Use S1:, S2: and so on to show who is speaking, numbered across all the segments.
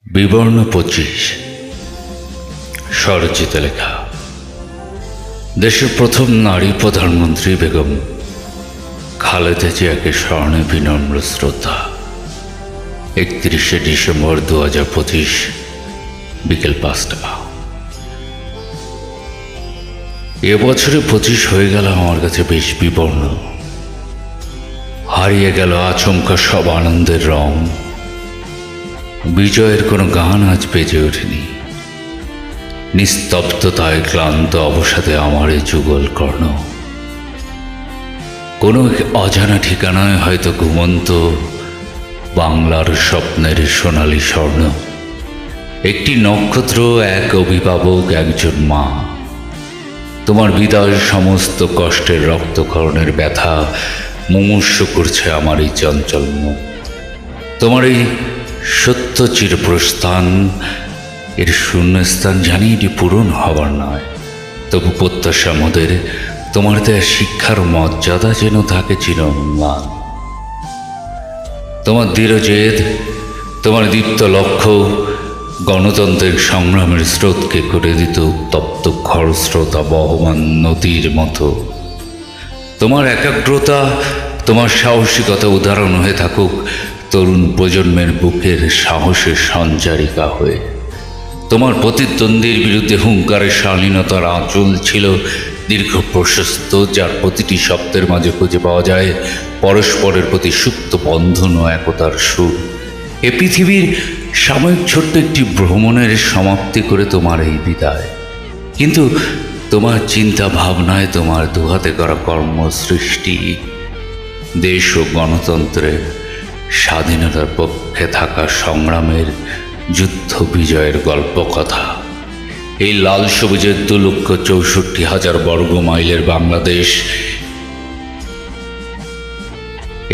S1: বিবর্ণ 25 স্বরচিত লেখা। দেশের প্রথম নারী প্রধানমন্ত্রী বেগম খালেদা জিয়াকে স্মরণে বিনম্র শ্রদ্ধা। 31শে ডিসেম্বর 2025 বিকেল 5টা। এবছরে 25 হয়ে গেল আমার কাছে বেশ বিবর্ণ। হারিয়ে গেল আচমকা সব আনন্দের রং। বিজয়ের কোনো গান আজ বেজে ওঠেনি। নিস্তব্ধতায় ক্লান্ত অবসাদে আমার এই যুগল কর্ণ। কোনো অজানা ঠিকানায় হয়তো ঘুমন্ত বাংলার স্বপ্নের সোনালী স্বর্ণ। একটি নক্ষত্র, এক অভিভাবক, একজন মা। তোমার বিদায় সমস্ত কষ্টের রক্তক্ষরণের ব্যথা মুমূর্ষ করছে আমার এই চঞ্চল মন। তোমার এই সত্য চিরপ্রস্থান, এর শূন্যস্থান জানি এটি পূরণ হবার নয়। তবু প্রত্যাশা মোদের তোমার দেয়া শিক্ষার মর্যাদা যেন থাকে চিরম্লান। তোমার দৃঢ় জেদ, তোমার দীপ্ত লক্ষ্য গণতন্ত্রের সংগ্রামের স্রোতকে করে দিত উত্তপ্ত খরস্রোতা বহমান নদীর মতো। তোমার একাগ্রতা, তোমার সাহসিকতা উদাহরণ হয়ে থাকুক তরুণ প্রজন্মের বুকের সাহসের সঞ্চারিকা হয়ে। তোমার প্রতিদ্বন্দ্বীর বিরুদ্ধে হুঙ্কারের শালীনতার আঁচল ছিল দীর্ঘ প্রশস্ত, যার প্রতিটি শব্দের মাঝে খুঁজে পাওয়া যায় পরস্পরের প্রতি সুপ্ত বন্ধন ও একতার সুর। এ পৃথিবীর সাময়িক ছোট্ট একটি ভ্রমণের সমাপ্তি করে তোমার এই বিদায়। কিন্তু তোমার চিন্তা ভাবনায়, তোমার দুহাতে করা কর্মসৃষ্টি দেশ ও গণতন্ত্রের স্বাধীনতার পক্ষে থাকা সংগ্রামের যুদ্ধ বিজয়ের গল্প কথা। এই লাল সবুজের 2,64,000 বর্গ মাইলের বাংলাদেশ,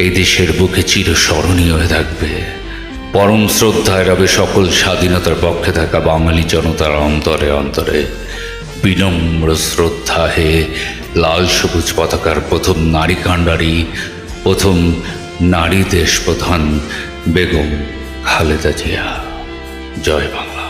S1: এই দেশের বুকে চিরস্মরণীয় হয়ে থাকবে। পরম শ্রদ্ধায় রবে সকল স্বাধীনতার পক্ষে থাকা বাঙালি জনতার অন্তরে অন্তরে। বিনম্র শ্রদ্ধা হে লাল সবুজ পতাকার প্রথম নারী কাণ্ডারি, প্রথম নারী দেশ প্রধান বেগম খালেদা জিয়া। জয় বাংলা।